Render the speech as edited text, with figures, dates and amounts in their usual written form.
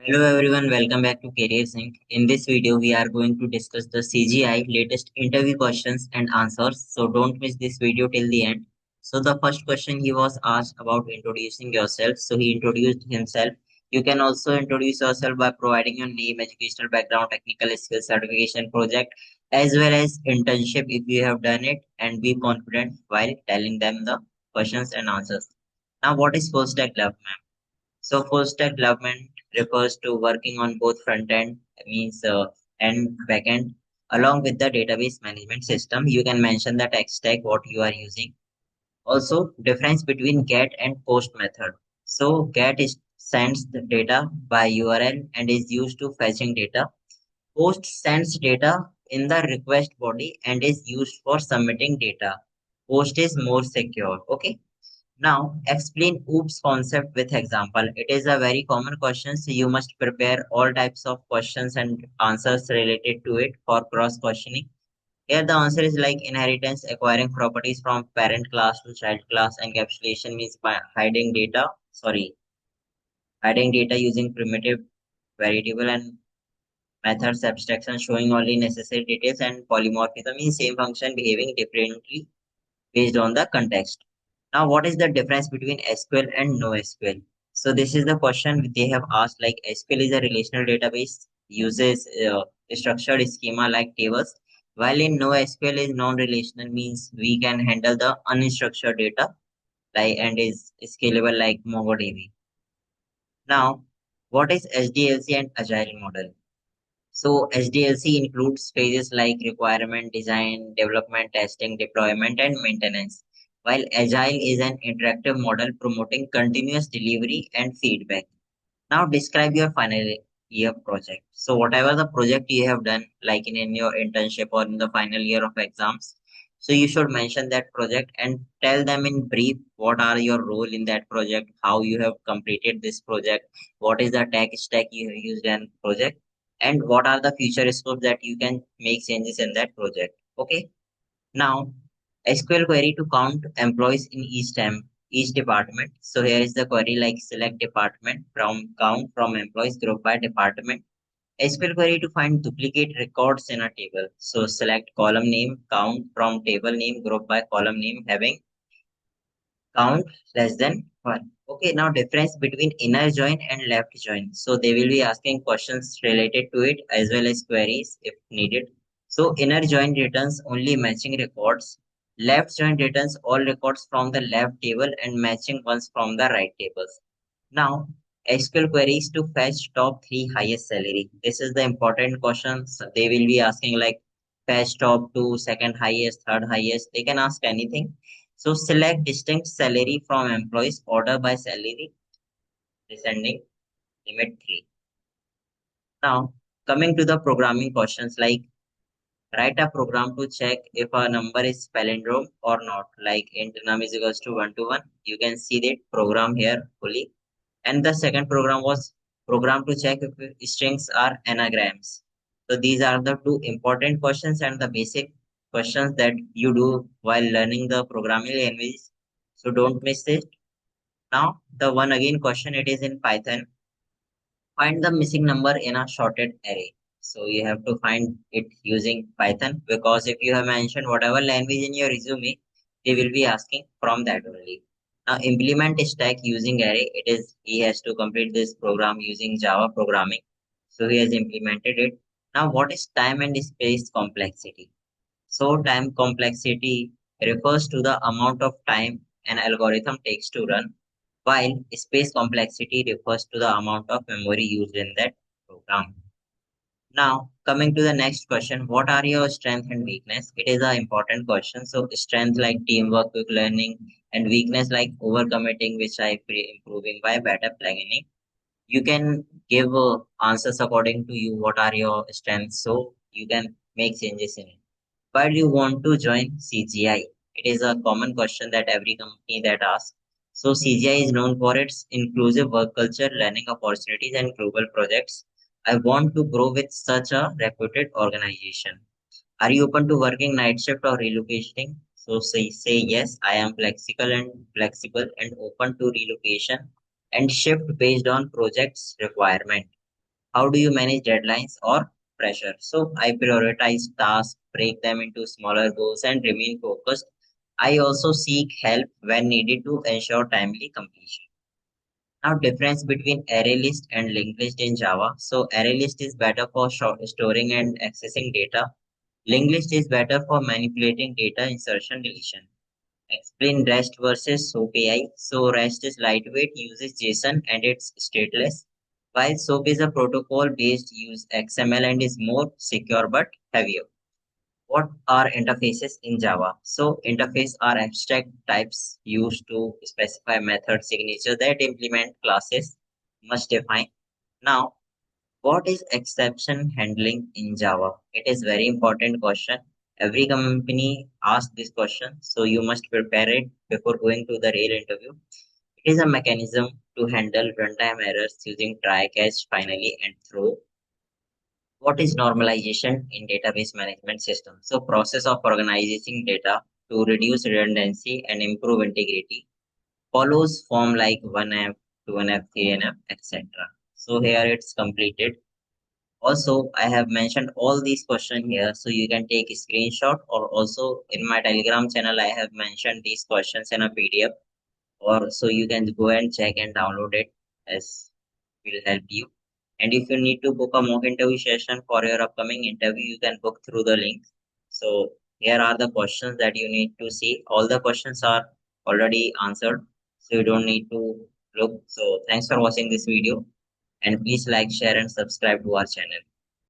Hello everyone, welcome back to Career Sync. In this video, we are going to discuss the CGI latest interview questions and answers. So don't miss this video till the end. So the first question he was asked about introducing yourself. So he introduced himself. You can also introduce yourself by providing your name, educational background, technical skills, certification, project, as well as internship if you have done it, and be confident while telling them the questions and answers. Now, what is full stack development? So full stack development refers to working on both front end, means and back end, along with the database management system. You can mention the tech stack what you are using. Also, difference between get and post method. So get is sends the data by URL and is used to fetching data. Post sends data in the request body and is used for submitting data. Post is more secure. Okay. Now, explain OOPS concept with example. It is a very common question, so you must prepare all types of questions and answers related to it for cross questioning. Here, the answer is like inheritance, acquiring properties from parent class to child class. Encapsulation means by hiding data using primitive variable and methods. Abstraction showing only necessary details, and polymorphism means same function behaving differently based on the context. Now, what is the difference between SQL and NoSQL? So this is the question they have asked. Like SQL is a relational database, uses structured schema like tables, while in NoSQL is non-relational, means we can handle the unstructured data like and is scalable like MongoDB. Now, what is SDLC and Agile model? So SDLC includes phases like requirement, design, development, testing, deployment, and maintenance, while Agile is an interactive model promoting continuous delivery and feedback. Now describe your final year project. So whatever the project you have done, like in your internship or in the final year of exams, so you should mention that project and tell them in brief what are your role in that project, how you have completed this project, what is the tech stack you have used in project, and what are the future scopes that you can make changes in that project. Okay. Now, SQL query to count employees in each department. So here is the query like select department from count from employees group by department. SQL query to find duplicate records in a table. So select column name count from table name group by column name having count less than one. Okay, now difference between inner join and left join. So they will be asking questions related to it as well as queries if needed. So inner join returns only matching records. Left join returns all records from the left table and matching ones from the right tables. Now, SQL queries to fetch top three highest salary. This is the important question. So they will be asking like fetch top two, second highest, third highest. They can ask anything. So select distinct salary from employees, order by salary, descending, limit 3. Now, coming to the programming questions like write a program to check if a number is palindrome or not, like int num is equals to 1 to 1. You can see that program here fully. And the second program was program to check if strings are anagrams. So these are the two important questions and the basic questions that you do while learning the programming language. So don't miss it. Now, the one again question, it is in Python. Find the missing number in a sorted array. So you have to find it using Python because if you have mentioned whatever language in your resume, they will be asking from that only. Now implement stack using array. It is he has to complete this program using Java programming. So he has implemented it. Now what is time and space complexity? So time complexity refers to the amount of time an algorithm takes to run, while space complexity refers to the amount of memory used in that program. Now, coming to the next question, what are your strength and weakness? It is an important question. So, strength like teamwork, quick learning, and weakness like overcommitting, which I improving by better planning. You can give answers according to you. What are your strengths? So you can make changes in it. Why do you want to join CGI? It is a common question that every company that asks. So CGI is known for its inclusive work culture, learning opportunities, and global projects. I want to grow with such a reputed organization. Are you open to working night shift or relocating? So say yes, I am flexible and open to relocation and shift based on project's requirement. How do you manage deadlines or pressure? So I prioritize tasks, break them into smaller goals, and remain focused. I also seek help when needed to ensure timely completion. Now, difference between array list and linked list in Java. So array list is better for storing and accessing data. Linked list is better for manipulating data insertion deletion. Explain REST versus SOAP AI. So REST is lightweight, uses JSON and it's stateless, while SOAP is a protocol-based, use XML and is more secure but heavier. What are interfaces in Java? So interface are abstract types used to specify method signatures that implement classes must define. Now, what is exception handling in Java? It is very important question. Every company asks this question, so you must prepare it before going to the real interview. It is a mechanism to handle runtime errors using try, catch, finally, and throw. What is normalization in database management system? So process of organizing data to reduce redundancy and improve integrity follows form like 1F, 2NF, 3NF, etc. So here it's completed. Also, I have mentioned all these questions here, so you can take a screenshot, or also in my Telegram channel, I have mentioned these questions in a PDF, or so you can go and check and download it as will help you. And if you need to book a mock interview session for your upcoming interview, you can book through the link. So here are the questions that you need to see. All the questions are already answered, so you don't need to look. So thanks for watching this video, and please like, share, and subscribe to our channel.